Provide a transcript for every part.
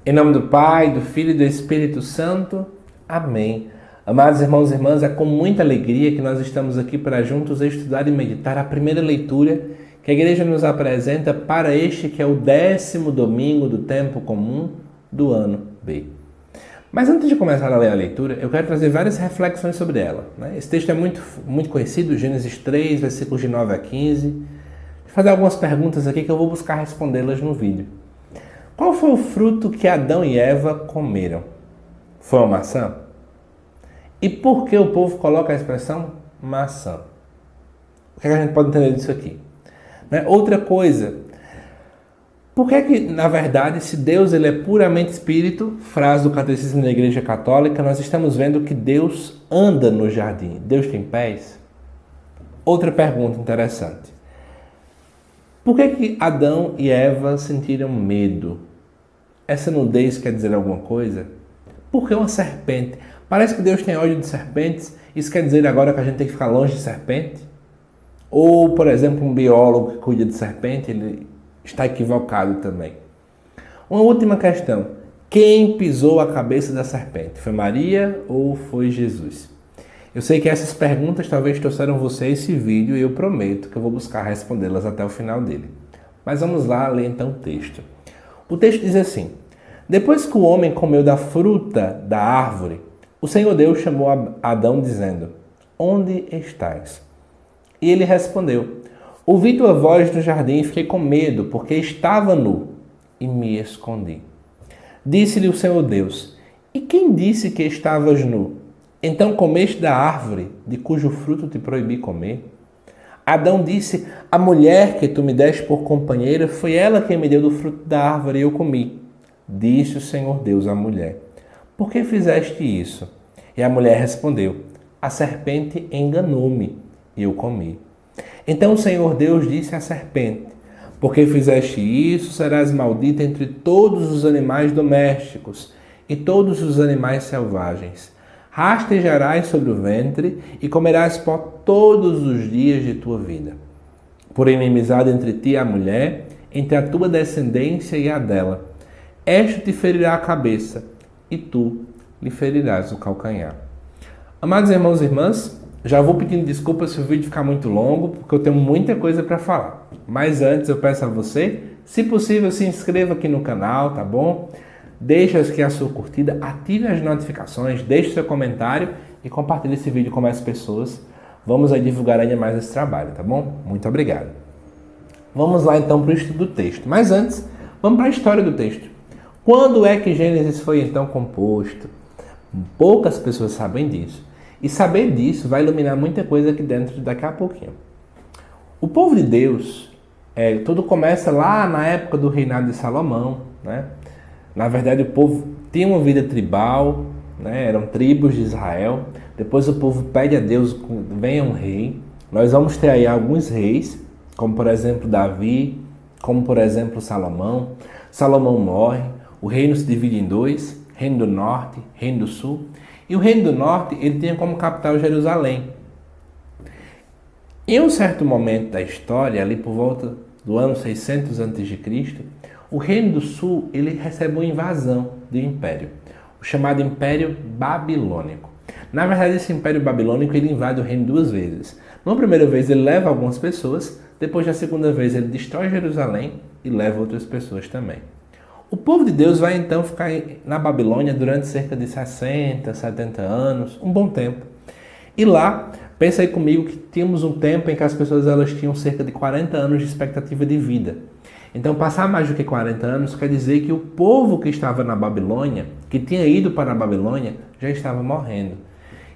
Em nome do Pai, do Filho e do Espírito Santo. Amém. Amados irmãos e irmãs, é com muita alegria que nós estamos aqui para juntos estudar e meditar a primeira leitura que a Igreja nos apresenta para este que é o 10º domingo do tempo comum do ano B. Mas antes de começar a ler a leitura, eu quero trazer várias reflexões sobre ela. Esse texto é muito conhecido, Gênesis 3, versículos de 9 a 15. Vou fazer algumas perguntas aqui que eu vou buscar respondê-las no vídeo. Qual foi o fruto que Adão e Eva comeram? Foi uma maçã? E por que o povo coloca a expressão maçã? O que a gente pode entender disso aqui? Outra coisa, por que na verdade, se Deus ele é puramente espírito, frase do Catecismo da Igreja Católica, nós estamos vendo que Deus anda no jardim. Deus tem pés? Outra pergunta interessante. Por que Adão e Eva sentiram medo? Essa nudez quer dizer alguma coisa? Por que uma serpente? Parece que Deus tem ódio de serpentes. Isso quer dizer agora que a gente tem que ficar longe de serpente? Ou, por exemplo, um biólogo que cuida de serpente, ele está equivocado também. Uma última questão. Quem pisou a cabeça da serpente? Foi Maria ou foi Jesus? Eu sei que essas perguntas talvez trouxeram você a esse vídeo e eu prometo que eu vou buscar respondê-las até o final dele. Mas vamos lá ler então o texto. O texto diz assim: Depois que o homem comeu da fruta da árvore, o Senhor Deus chamou a Adão dizendo: Onde estás? E ele respondeu: Ouvi tua voz no jardim e fiquei com medo, porque estava nu e me escondi. Disse-lhe o Senhor Deus: E quem disse que estavas nu? Então comeste da árvore, de cujo fruto te proibi comer? Adão disse: A mulher que tu me deste por companheira, foi ela quem me deu do fruto da árvore e eu comi. Disse o Senhor Deus à mulher: Por que fizeste isso? E a mulher respondeu: A serpente enganou-me e eu comi. Então o Senhor Deus disse à serpente: Porque fizeste isso, serás maldita entre todos os animais domésticos e todos os animais selvagens. Rastejarás sobre o ventre e comerás pó todos os dias de tua vida. Por inimizade entre ti e a mulher, entre a tua descendência e a dela. Esta te ferirá a cabeça, e tu lhe ferirás o calcanhar. Amados irmãos e irmãs, já vou pedindo desculpas se o vídeo ficar muito longo, porque eu tenho muita coisa para falar. Mas antes eu peço a você, se possível, se inscreva aqui no canal, tá bom? Deixe aqui a sua curtida, ative as notificações, deixe seu comentário e compartilhe esse vídeo com mais pessoas. Vamos aí divulgar ainda mais esse trabalho, tá bom? Muito obrigado. Vamos lá então para o estudo do texto. Mas antes, vamos para a história do texto. Quando é que Gênesis foi então composto? Poucas pessoas sabem disso. E saber disso vai iluminar muita coisa aqui dentro daqui a pouquinho. O povo de Deus, tudo começa lá na época do reinado de Salomão, né? Na verdade, o povo tinha uma vida tribal, eram tribos de Israel. Depois o povo pede a Deus, venha um rei. Nós vamos ter aí alguns reis, como por exemplo Davi, como por exemplo Salomão. Salomão morre, o reino se divide em dois, reino do norte, reino do sul. E o reino do norte, ele tinha como capital Jerusalém. Em um certo momento da história, ali por volta do ano 600 a.C., o reino do sul ele recebe uma invasão do império, o chamado Império Babilônico. Na verdade, esse Império Babilônico ele invade o reino duas vezes. Na primeira vez ele leva algumas pessoas, depois da segunda vez ele destrói Jerusalém e leva outras pessoas também. O povo de Deus vai então ficar na Babilônia durante cerca de 60, 70 anos, um bom tempo. E lá, pensa aí comigo que tínhamos um tempo em que as pessoas elas tinham cerca de 40 anos de expectativa de vida. Então, passar mais do que 40 anos quer dizer que o povo que estava na Babilônia, que tinha ido para a Babilônia, já estava morrendo.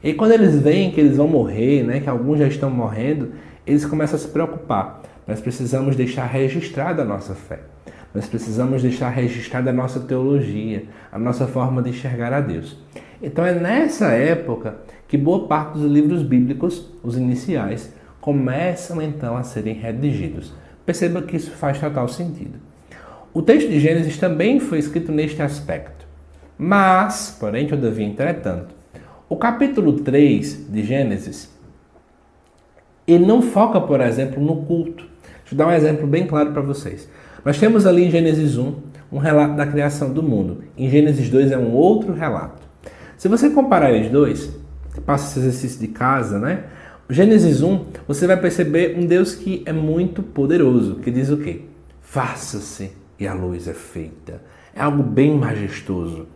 E quando eles veem que eles vão morrer, que alguns já estão morrendo, eles começam a se preocupar. Nós precisamos deixar registrada a nossa fé. Nós precisamos deixar registrada a nossa teologia, a nossa forma de enxergar a Deus. Então, é nessa época que boa parte dos livros bíblicos, os iniciais, começam então a serem redigidos. Perceba que isso faz total sentido. O texto de Gênesis também foi escrito neste aspecto. Mas, porém, todavia, entretanto, o capítulo 3 de Gênesis, ele não foca, por exemplo, no culto. Deixa eu dar um exemplo bem claro para vocês. Nós temos ali em Gênesis 1 um relato da criação do mundo. Em Gênesis 2 é um outro relato. Se você comparar eles dois, passa esse exercício de casa, né? Gênesis 1, você vai perceber um Deus que é muito poderoso, que diz o quê? Faça-se e a luz é feita. É algo bem majestoso.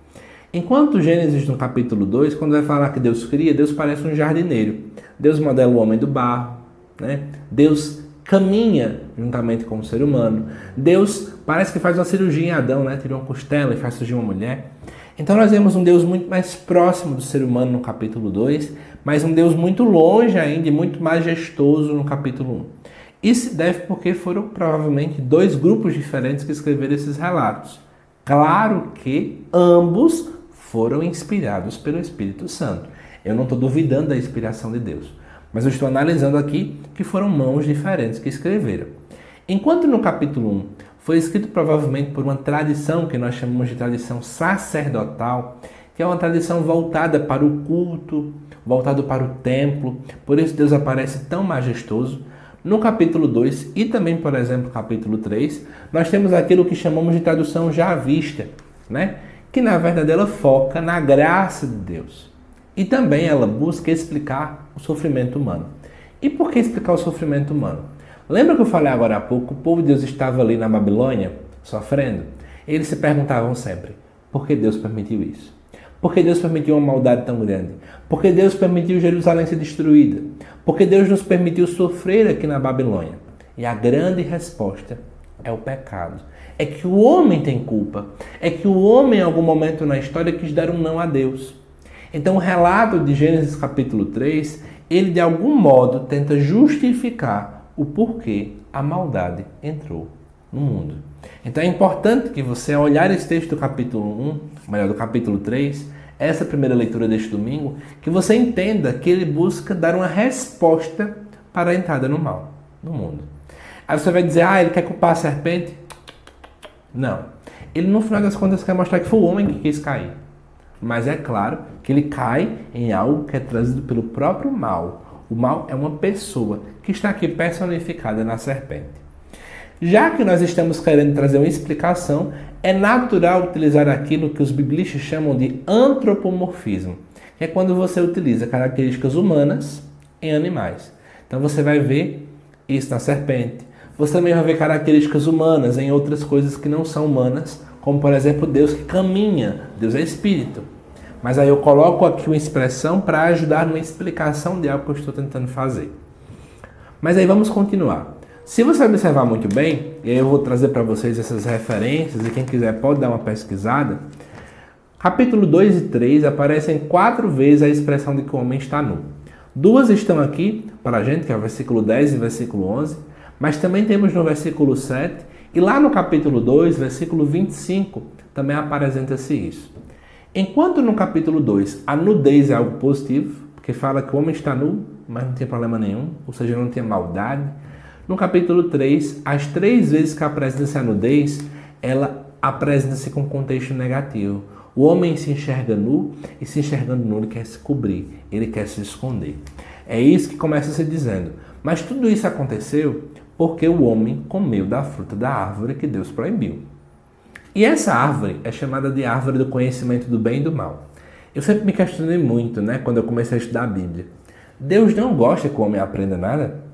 Enquanto Gênesis no capítulo 2, quando vai falar que Deus cria, Deus parece um jardineiro. Deus modela o homem do barro, né? Deus caminha juntamente com o ser humano. Deus parece que faz uma cirurgia em Adão, né? Tira uma costela e faz surgir uma mulher. Então nós vemos um Deus muito mais próximo do ser humano no capítulo 2, mas um Deus muito longe ainda e muito majestoso no capítulo 1. Isso se deve porque foram provavelmente dois grupos diferentes que escreveram esses relatos. Claro que ambos foram inspirados pelo Espírito Santo. Eu não estou duvidando da inspiração de Deus, mas eu estou analisando aqui que foram mãos diferentes que escreveram. Enquanto no capítulo 1 foi escrito provavelmente por uma tradição que nós chamamos de tradição sacerdotal, que é uma tradição voltada para o culto, voltado para o templo, por isso Deus aparece tão majestoso. No capítulo 2 e também, por exemplo, no capítulo 3, nós temos aquilo que chamamos de tradução já vista, né? Que na verdade ela foca na graça de Deus. E também ela busca explicar o sofrimento humano. E por que explicar o sofrimento humano? Lembra que eu falei agora há pouco, o povo de Deus estava ali na Babilônia, sofrendo? Eles se perguntavam sempre, por que Deus permitiu isso? Por que Deus permitiu uma maldade tão grande? Por que Deus permitiu Jerusalém ser destruída? Por que Deus nos permitiu sofrer aqui na Babilônia? E a grande resposta é o pecado. É que o homem tem culpa. É que o homem, em algum momento na história, quis dar um não a Deus. Então o relato de Gênesis capítulo 3, ele de algum modo tenta justificar o porquê a maldade entrou no mundo. Então é importante que você, ao olhar esse texto do capítulo 1, melhor, do capítulo 3, essa primeira leitura deste domingo, que você entenda que ele busca dar uma resposta para a entrada no mal, no mundo. Aí você vai dizer, ele quer culpar a serpente? Não. Ele, no final das contas, quer mostrar que foi o homem que quis cair. Mas é claro que ele cai em algo que é trazido pelo próprio mal. O mal é uma pessoa que está aqui personificada na serpente. Já que nós estamos querendo trazer uma explicação, é natural utilizar aquilo que os biblistas chamam de antropomorfismo, que é quando você utiliza características humanas em animais. Então você vai ver isso na serpente. Você também vai ver características humanas em outras coisas que não são humanas, como por exemplo Deus que caminha, Deus é espírito. Mas aí eu coloco aqui uma expressão para ajudar numa explicação de algo que eu estou tentando fazer. Mas aí vamos continuar. Se você observar muito bem, e aí eu vou trazer para vocês essas referências, e quem quiser pode dar uma pesquisada, capítulo 2 e 3 aparecem 4 vezes a expressão de que o homem está nu. 2 estão aqui para a gente, que é o versículo 10 e versículo 11, mas também temos no versículo 7, e lá no capítulo 2, versículo 25, também apresenta-se isso. Enquanto no capítulo 2 a nudez é algo positivo, porque fala que o homem está nu, mas não tem problema nenhum, ou seja, não tem maldade. No capítulo 3, as 3 vezes que apresenta-se a nudez, ela apresenta-se com contexto negativo. O homem se enxerga nu, e se enxergando nu, ele quer se cobrir, ele quer se esconder. É isso que começa se dizendo. Mas tudo isso aconteceu porque o homem comeu da fruta da árvore que Deus proibiu. E essa árvore é chamada de árvore do conhecimento do bem e do mal. Eu sempre me questionei muito, quando eu comecei a estudar a Bíblia. Deus não gosta que o homem aprenda nada?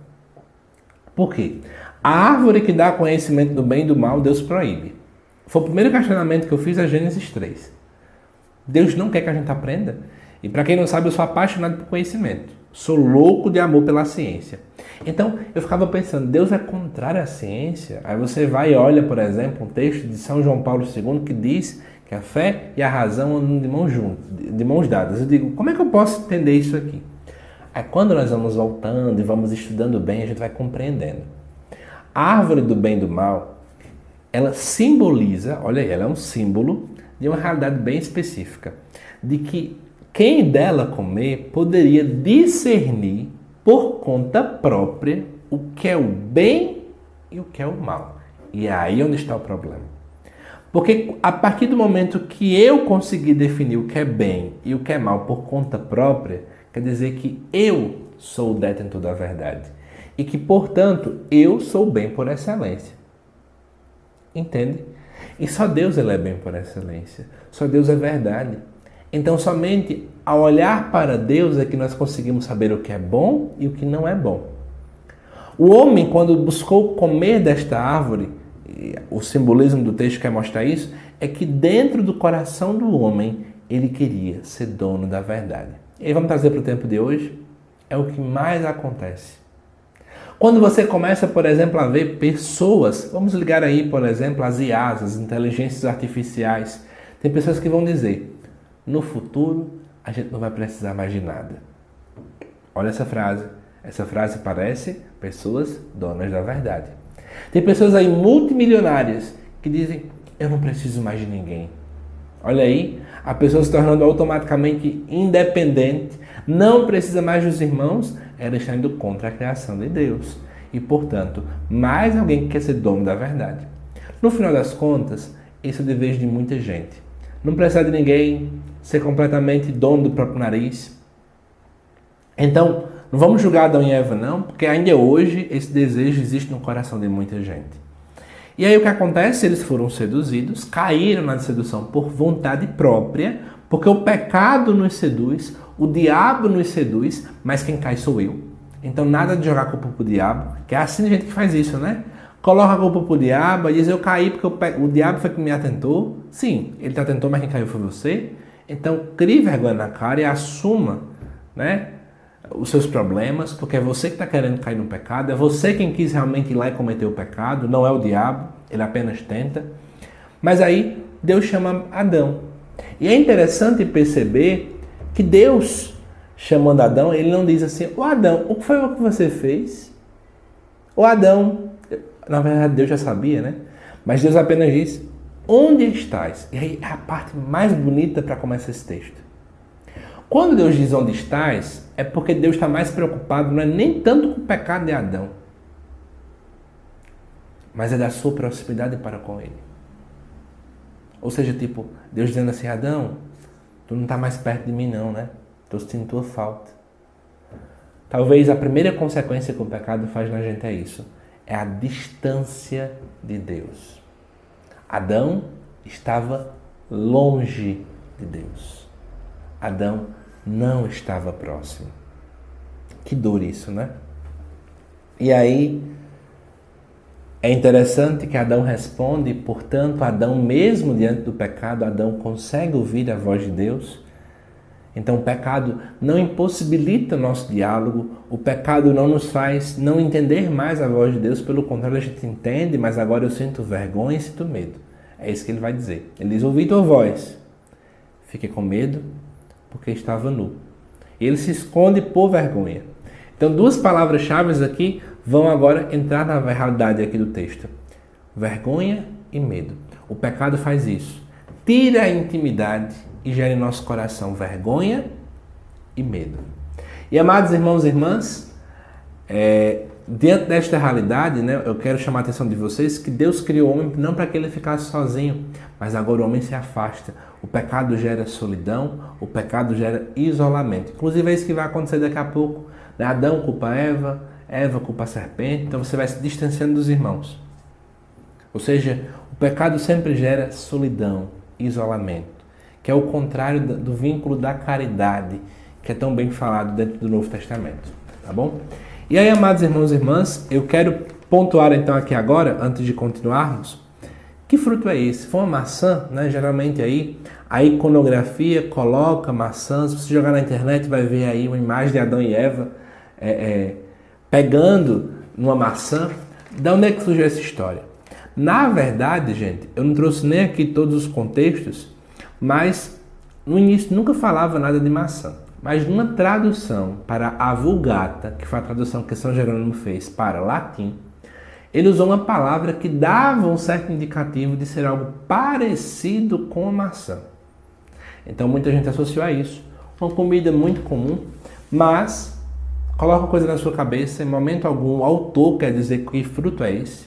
Por quê? A árvore que dá conhecimento do bem e do mal, Deus proíbe. Foi o primeiro questionamento que eu fiz a Gênesis 3. Deus não quer que a gente aprenda? E para quem não sabe, eu sou apaixonado por conhecimento. Sou louco de amor pela ciência. Então, eu ficava pensando, Deus é contrário à ciência? Aí você vai e olha, por exemplo, um texto de São João Paulo II que diz que a fé e a razão andam de mãos dadas. Eu digo, como é que eu posso entender isso aqui? Aí quando nós vamos voltando e vamos estudando bem, a gente vai compreendendo. A árvore do bem e do mal, ela simboliza, olha aí, ela é um símbolo de uma realidade bem específica, de que quem dela comer poderia discernir por conta própria o que é o bem e o que é o mal. E é aí onde está o problema. Porque a partir do momento que eu conseguir definir o que é bem e o que é mal por conta própria, quer dizer que eu sou o detentor da verdade. E que, portanto, eu sou o bem por excelência. Entende? E só Deus ele é bem por excelência. Só Deus é verdade. Então somente ao olhar para Deus é que nós conseguimos saber o que é bom e o que não é bom. O homem, quando buscou comer desta árvore, o simbolismo do texto quer mostrar isso, é que dentro do coração do homem ele queria ser dono da verdade. E aí vamos trazer para o tempo de hoje, é o que mais acontece. Quando você começa, por exemplo, a ver pessoas, vamos ligar aí, por exemplo, as IAs, as inteligências artificiais, tem pessoas que vão dizer, no futuro a gente não vai precisar mais de nada. Olha essa frase parece pessoas donas da verdade. Tem pessoas aí multimilionárias que dizem, eu não preciso mais de ninguém. Olha aí, a pessoa se tornando automaticamente independente, não precisa mais dos irmãos, ela está indo contra a criação de Deus. E, portanto, mais alguém que quer ser dono da verdade. No final das contas, esse é o desejo de muita gente. Não precisar de ninguém, ser completamente dono do próprio nariz. Então, não vamos julgar Adão e Eva não, porque ainda hoje esse desejo existe no coração de muita gente. E aí o que acontece? Eles foram seduzidos, caíram na sedução por vontade própria, porque o pecado nos seduz, o diabo nos seduz, mas quem cai sou eu. Então nada de jogar a culpa pro diabo, que é assim a gente que faz isso, né? Coloca a culpa pro diabo e diz eu caí porque o diabo foi que me atentou. Sim, ele te atentou, mas quem caiu foi você. Então crie vergonha na cara e assuma, né, os seus problemas, porque é você que está querendo cair no pecado, é você quem quis realmente ir lá e cometer o pecado, não é o diabo, ele apenas tenta. Mas aí Deus chama Adão. E é interessante perceber que Deus, chamando Adão, ele não diz assim, ô Adão, o que foi o que você fez? Ô Adão, na verdade Deus já sabia, né? Mas Deus apenas diz, onde estás? E aí é a parte mais bonita para começar esse texto. Quando Deus diz onde estás, é porque Deus está mais preocupado, não é nem tanto com o pecado de Adão, mas é da sua proximidade para com ele. Ou seja, tipo, Deus dizendo assim, Adão, tu não está mais perto de mim não, né? Estou sentindo tua falta. Talvez a primeira consequência que o pecado faz na gente é isso, é a distância de Deus. Adão estava longe de Deus. Adão não estava próximo. Que dor isso, né? E aí, é interessante que Adão responde, portanto, Adão mesmo diante do pecado, Adão consegue ouvir a voz de Deus. Então o pecado não impossibilita o nosso diálogo, o pecado não nos faz não entender mais a voz de Deus, pelo contrário, a gente entende, mas agora eu sinto vergonha e sinto medo. É isso que ele vai dizer. Ele diz, ouvi tua voz. Fiquei com medo, porque estava nu. Ele se esconde por vergonha. Então, duas palavras-chave aqui vão agora entrar na realidade aqui do texto. Vergonha e medo. O pecado faz isso. Tira a intimidade e gera em nosso coração vergonha e medo. E, amados irmãos e irmãs, diante desta realidade, né, eu quero chamar a atenção de vocês que Deus criou o homem não para que ele ficasse sozinho, mas agora o homem se afasta. O pecado gera solidão, o pecado gera isolamento. Inclusive é isso que vai acontecer daqui a pouco. Adão culpa Eva, Eva culpa a serpente, então você vai se distanciando dos irmãos. Ou seja, o pecado sempre gera solidão, isolamento, que é o contrário do vínculo da caridade, que é tão bem falado dentro do Novo Testamento. Tá bom? E aí, amados irmãos e irmãs, eu quero pontuar então aqui agora, antes de continuarmos, que fruto é esse? Foi uma maçã, né? Geralmente aí a iconografia coloca maçãs. Se você jogar na internet vai ver aí uma imagem de Adão e Eva pegando numa maçã. De onde é que surgiu essa história? Na verdade, gente, eu não trouxe nem aqui todos os contextos, mas no início nunca falava nada de maçã. Mas numa tradução para a Vulgata, que foi a tradução que São Jerônimo fez para latim, ele usou uma palavra que dava um certo indicativo de ser algo parecido com a maçã. Então muita gente associou a isso. Uma comida muito comum, mas coloca uma coisa na sua cabeça, em momento algum o autor quer dizer que fruto é esse.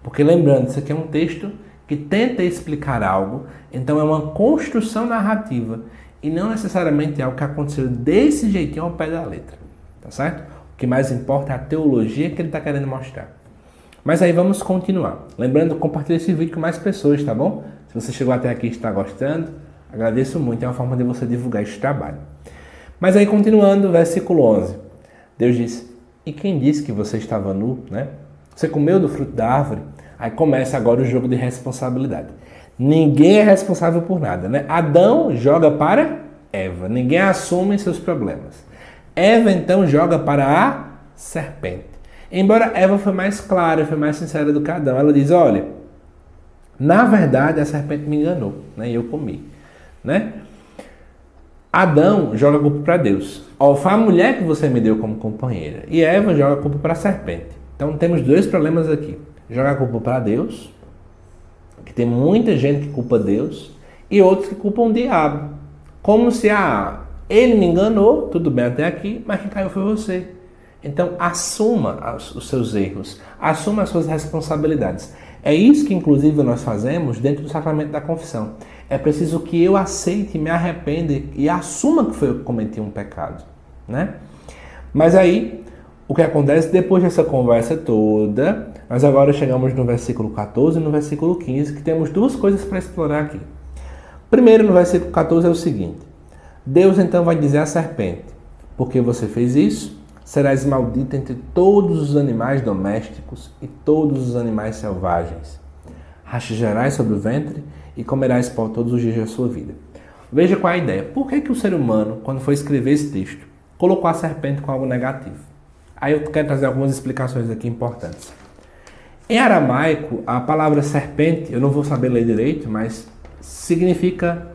Porque lembrando, isso aqui é um texto que tenta explicar algo, então é uma construção narrativa e não necessariamente algo que aconteceu desse jeitinho ao pé da letra. Tá certo? O que mais importa é a teologia que ele está querendo mostrar. Mas aí vamos continuar. Lembrando, compartilhe esse vídeo com mais pessoas, tá bom? Se você chegou até aqui e está gostando, agradeço muito, é uma forma de você divulgar este trabalho. Mas aí continuando, versículo 11. Deus diz, e quem disse que você estava nu, né? Você comeu do fruto da árvore? Aí começa agora o jogo de responsabilidade. Ninguém é responsável por nada, né? Adão joga para Eva, ninguém assume seus problemas. Eva então joga para a serpente. Embora Eva foi mais clara, foi mais sincera do que Adão, ela diz, olha, na verdade a serpente me enganou, né? E eu comi, né? Adão joga a culpa para Deus. Ó, foi a mulher que você me deu como companheira. E Eva joga a culpa para a serpente. Então temos dois problemas aqui. Jogar a culpa para Deus, que tem muita gente que culpa Deus, e outros que culpam o diabo. Como se ele me enganou, tudo bem até aqui, mas quem caiu foi você. Então assuma os seus erros, assuma as suas responsabilidades. É isso que inclusive nós fazemos dentro do sacramento da confissão. É preciso que eu aceite, me arrependa e assuma que foi eu que cometi um pecado, né? Mas aí, o que acontece depois dessa conversa toda, nós agora chegamos no versículo 14 e no versículo 15, que temos duas coisas para explorar aqui. Primeiro, no versículo 14 é o seguinte, Deus então vai dizer à serpente, porque você fez isso, serás maldita entre todos os animais domésticos e todos os animais selvagens. Rastejarás sobre o ventre e comerás pó todos os dias da sua vida. Veja qual é a ideia. Por que o ser humano, quando foi escrever esse texto, colocou a serpente com algo negativo? Aí eu quero trazer algumas explicações aqui importantes. Em aramaico, a palavra serpente, eu não vou saber ler direito, mas significa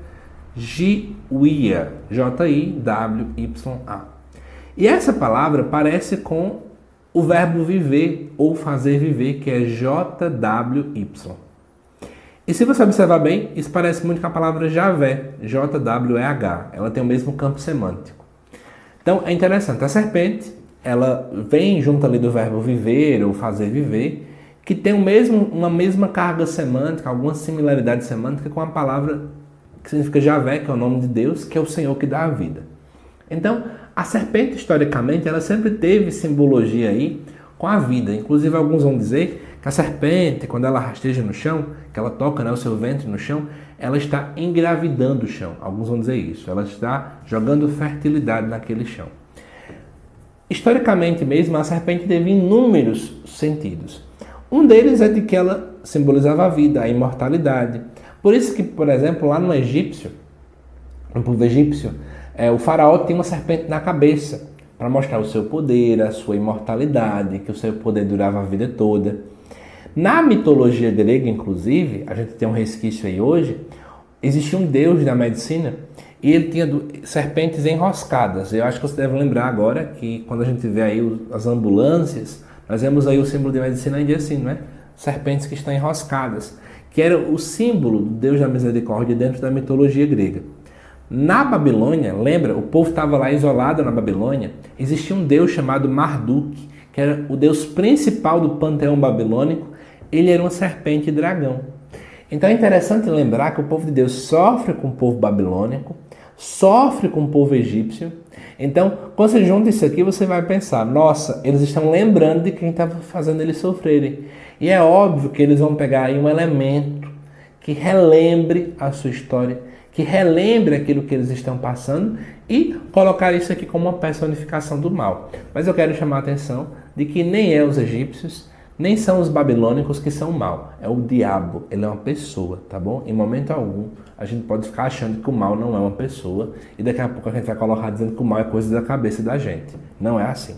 jiwia, J-I-W-Y-A. E essa palavra parece com o verbo viver ou fazer viver, que é J-W-Y. E se você observar bem, isso parece muito com a palavra Javé, J-W-E-H. Ela tem o mesmo campo semântico. Então é interessante, a serpente, ela vem junto ali do verbo viver ou fazer viver, que tem uma mesma carga semântica, alguma similaridade semântica com a palavra que significa Javé, que é o nome de Deus, que é o Senhor que dá a vida. Então, a serpente, historicamente, ela sempre teve simbologia aí com a vida. Inclusive, alguns vão dizer que a serpente, quando ela rasteja no chão, que ela toca, né, o seu ventre no chão, ela está engravidando o chão. Alguns vão dizer isso. Ela está jogando fertilidade naquele chão. Historicamente mesmo, a serpente teve inúmeros sentidos. Um deles é de que ela simbolizava a vida, a imortalidade. Por isso que, por exemplo, lá no povo egípcio, o faraó tinha uma serpente na cabeça para mostrar o seu poder, a sua imortalidade, que o seu poder durava a vida toda. Na mitologia grega, inclusive, a gente tem um resquício aí hoje, existia um deus da medicina e ele tinha serpentes enroscadas. Eu acho que você deve lembrar agora que quando a gente vê aí as ambulâncias, nós vemos aí o símbolo de medicina ainda assim, não é? Serpentes que estão enroscadas, que era o símbolo do Deus da misericórdia dentro da mitologia grega. Na Babilônia, lembra, o povo estava lá isolado na Babilônia, existia um deus chamado Marduk, que era o deus principal do panteão babilônico, ele era uma serpente dragão. Então é interessante lembrar que o povo de Deus sofre com o povo babilônico, sofre com o povo egípcio. Então, quando você junta isso aqui, você vai pensar, nossa, eles estão lembrando de quem estava fazendo eles sofrerem. E é óbvio que eles vão pegar aí um elemento que relembre a sua história, que relembre aquilo que eles estão passando e colocar isso aqui como uma personificação do mal. Mas eu quero chamar a atenção de que nem é os egípcios, nem são os babilônicos que são mal. É o diabo, ele é uma pessoa, tá bom? Em momento algum, a gente pode ficar achando que o mal não é uma pessoa e daqui a pouco a gente vai colocar dizendo que o mal é coisa da cabeça da gente. Não é assim.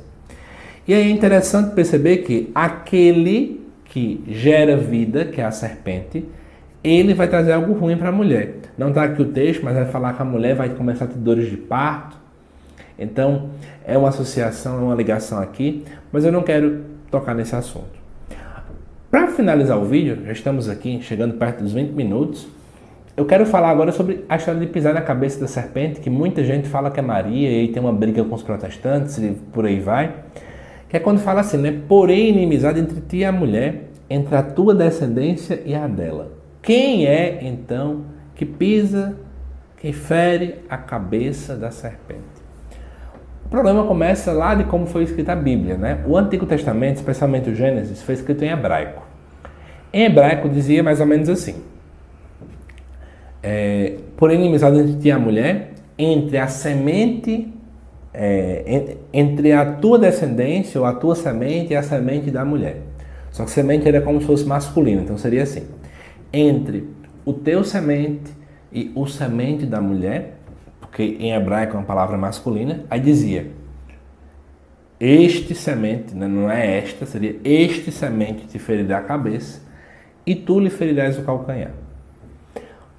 E aí é interessante perceber que aquele que gera vida, que é a serpente, ele vai trazer algo ruim para a mulher. Não está aqui o texto, mas vai falar que a mulher vai começar a ter dores de parto. Então, é uma associação, é uma ligação aqui, mas eu não quero tocar nesse assunto. Para finalizar o vídeo, já estamos aqui chegando perto dos 20 minutos, eu quero falar agora sobre a história de pisar na cabeça da serpente, que muita gente fala que é Maria, e aí tem uma briga com os protestantes e por aí vai, que é quando fala assim, né? Porém, inimizade entre ti e a mulher, entre a tua descendência e a dela. Quem é, então, que pisa, que fere a cabeça da serpente? O problema começa lá de como foi escrita a Bíblia, né? O Antigo Testamento, especialmente o Gênesis, foi escrito em hebraico. Em hebraico dizia mais ou menos assim: por inimizade entre ti e a mulher, entre a semente, entre a tua descendência ou a tua semente e a semente da mulher. Só que semente era como se fosse masculino, então seria assim: entre o teu semente e o semente da mulher, porque em hebraico é uma palavra masculina, aí dizia: este semente, né, não é esta, seria este semente te ferirá a cabeça e tu lhe ferirás o calcanhar.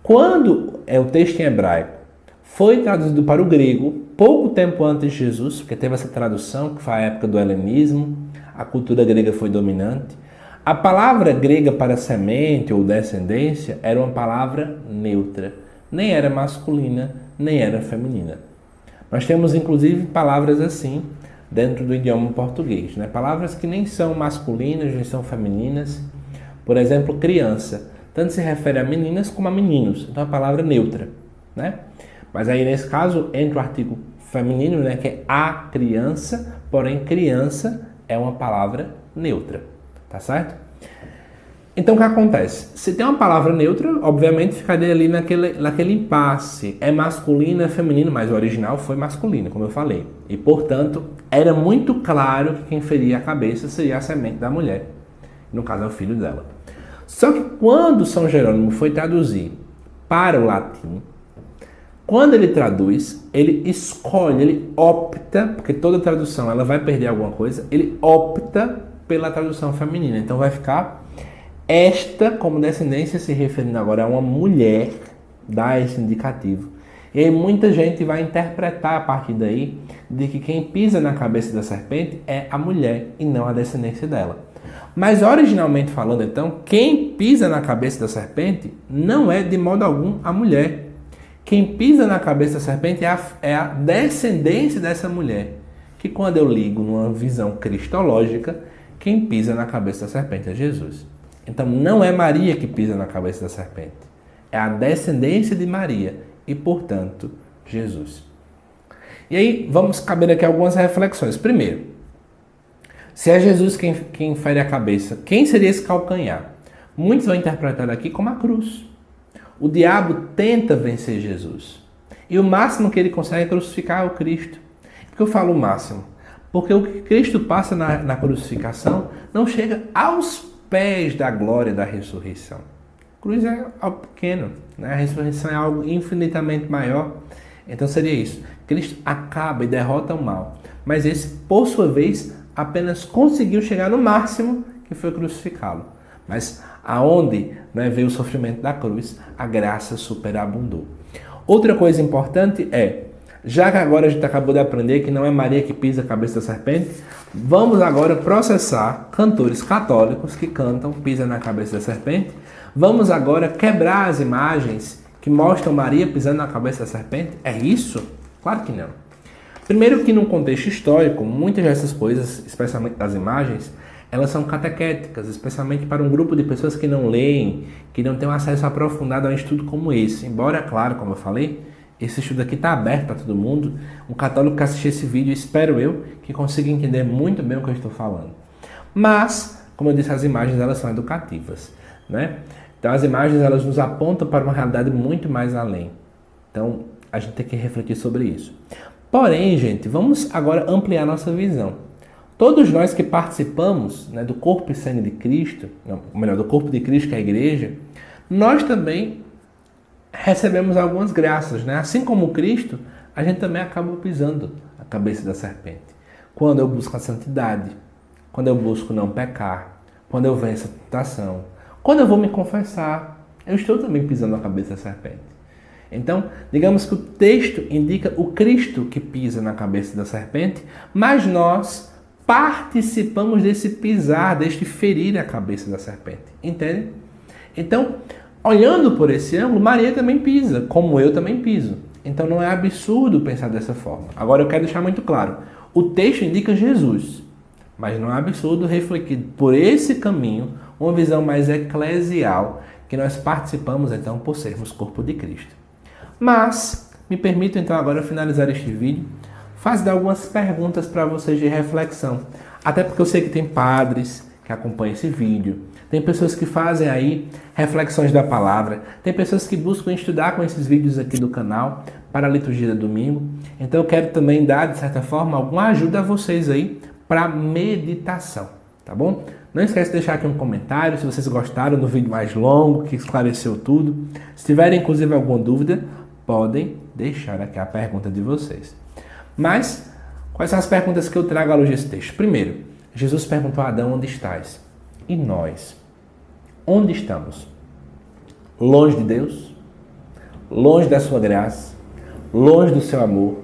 Quando o texto em hebraico foi traduzido para o grego, pouco tempo antes de Jesus, porque teve essa tradução, que foi a época do helenismo, a cultura grega foi dominante, a palavra grega para semente ou descendência era uma palavra neutra, nem era masculina, nem era feminina. Nós temos inclusive palavras assim dentro do idioma português, né? Palavras que nem são masculinas, nem são femininas. Por exemplo, criança, tanto se refere a meninas como a meninos, então é uma palavra neutra, né? Mas aí nesse caso entra o artigo feminino, né, que é a criança, porém criança é uma palavra neutra, tá certo? Então o que acontece? Se tem uma palavra neutra, obviamente ficaria ali naquele impasse. É masculino, é feminino, mas o original foi masculino, como eu falei. E, portanto, era muito claro que quem feria a cabeça seria a semente da mulher. No caso, é o filho dela. Só que quando São Jerônimo foi traduzir para o latim, quando ele traduz, ele escolhe, ele opta, porque toda tradução ela vai perder alguma coisa, ele opta pela tradução feminina. Então vai ficar esta como descendência, se referindo agora a uma mulher, dá esse indicativo. E aí muita gente vai interpretar a partir daí de que quem pisa na cabeça da serpente é a mulher e não a descendência dela. Mas originalmente falando então, quem pisa na cabeça da serpente não é de modo algum a mulher. Quem pisa na cabeça da serpente é a descendência dessa mulher. Que quando eu ligo numa visão cristológica, quem pisa na cabeça da serpente é Jesus. Então não é Maria que pisa na cabeça da serpente. É a descendência de Maria e, portanto, Jesus. E aí vamos caber aqui algumas reflexões. Primeiro, se é Jesus quem fere a cabeça, quem seria esse calcanhar? Muitos vão interpretar aqui como a cruz. O diabo tenta vencer Jesus. E o máximo que ele consegue é crucificar o Cristo. Por que eu falo o máximo? Porque o que Cristo passa na crucificação não chega aos pés da glória da ressurreição. A cruz é algo pequeno, né? A ressurreição é algo infinitamente maior. Então seria isso. Cristo acaba e derrota o mal. Mas esse, por sua vez, apenas conseguiu chegar no máximo, que foi crucificá-lo. Mas aonde, né, veio o sofrimento da cruz, a graça superabundou. Outra coisa importante é, já que agora a gente acabou de aprender que não é Maria que pisa a cabeça da serpente, vamos agora processar cantores católicos que cantam Pisa na Cabeça da Serpente. Vamos agora quebrar as imagens que mostram Maria pisando na cabeça da serpente. É isso? Claro que não. Primeiro que num contexto histórico, muitas dessas coisas, especialmente das imagens, elas são catequéticas, especialmente para um grupo de pessoas que não leem, que não têm um acesso aprofundado a um estudo como esse. Embora, claro, como eu falei, esse estudo aqui está aberto para todo mundo. Um católico que assistir esse vídeo, espero eu, que consiga entender muito bem o que eu estou falando. Mas, como eu disse, as imagens elas são educativas, né? Então as imagens elas nos apontam para uma realidade muito mais além. Então a gente tem que refletir sobre isso. Porém, gente, vamos agora ampliar nossa visão. Todos nós que participamos, né, do corpo e sangue de Cristo, ou melhor, do corpo de Cristo, que é a igreja, nós também recebemos algumas graças, né? Assim como Cristo, a gente também acaba pisando a cabeça da serpente. Quando eu busco a santidade, quando eu busco não pecar, quando eu venço a tentação, quando eu vou me confessar, eu estou também pisando a cabeça da serpente. Então, digamos que o texto indica o Cristo que pisa na cabeça da serpente, mas nós participamos desse pisar, deste ferir a cabeça da serpente. Entende? Então, olhando por esse ângulo, Maria também pisa, como eu também piso. Então não é absurdo pensar dessa forma. Agora eu quero deixar muito claro, o texto indica Jesus, mas não é absurdo refletir por esse caminho uma visão mais eclesial, que nós participamos então por sermos corpo de Cristo. Mas, me permito então agora finalizar este vídeo fazer algumas perguntas para vocês de reflexão. Até porque eu sei que tem padres que acompanham esse vídeo, tem pessoas que fazem aí reflexões da palavra, tem pessoas que buscam estudar com esses vídeos aqui do canal para a liturgia do domingo. Então eu quero também dar, de certa forma, alguma ajuda a vocês aí para meditação, tá bom? Não esquece de deixar aqui um comentário se vocês gostaram do vídeo mais longo, que esclareceu tudo. Se tiverem, inclusive, alguma dúvida, podem deixar aqui a pergunta de vocês. Mas, quais são as perguntas que eu trago à luz desse texto? Primeiro, Jesus perguntou a Adão: onde estás? E nós? Onde estamos? Longe de Deus? Longe da sua graça? Longe do seu amor?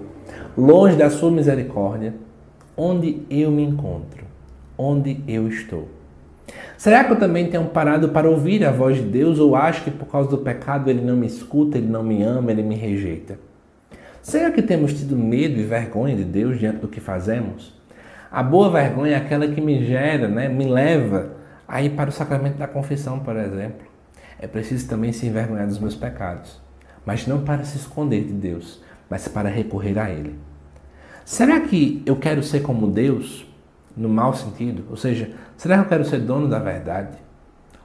Longe da sua misericórdia? Onde eu me encontro? Onde eu estou? Será que eu também tenho parado para ouvir a voz de Deus, ou acho que por causa do pecado ele não me escuta, ele não me ama, ele me rejeita? Será que temos tido medo e vergonha de Deus diante do que fazemos? A boa vergonha é aquela que me gera, me leva a ir para o sacramento da confissão, por exemplo. É preciso também se envergonhar dos meus pecados, mas não para se esconder de Deus, mas para recorrer a Ele. Será que eu quero ser como Deus, no mau sentido? Ou seja, será que eu quero ser dono da verdade?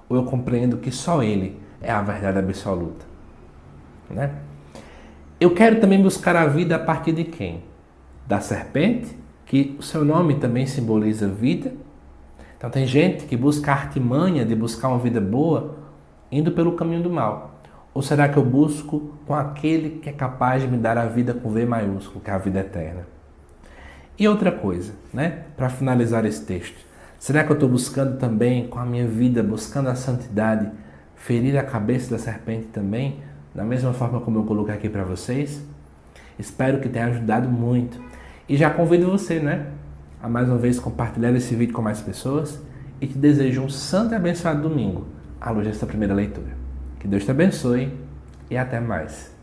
Ou eu compreendo que só Ele é a verdade absoluta? Eu quero também buscar a vida a partir de quem? Da serpente, que o seu nome também simboliza vida. Então tem gente que busca a artimanha de buscar uma vida boa indo pelo caminho do mal. Ou será que eu busco com aquele que é capaz de me dar a vida com V maiúsculo, que é a vida eterna? E outra coisa, para finalizar esse texto, será que eu estou buscando também, com a minha vida, buscando a santidade, ferir a cabeça da serpente também, da mesma forma como eu coloquei aqui para vocês? Espero que tenha ajudado muito. E já convido você, a mais uma vez compartilhar esse vídeo com mais pessoas, e te desejo um santo e abençoado domingo, à luz desta primeira leitura. Que Deus te abençoe e até mais.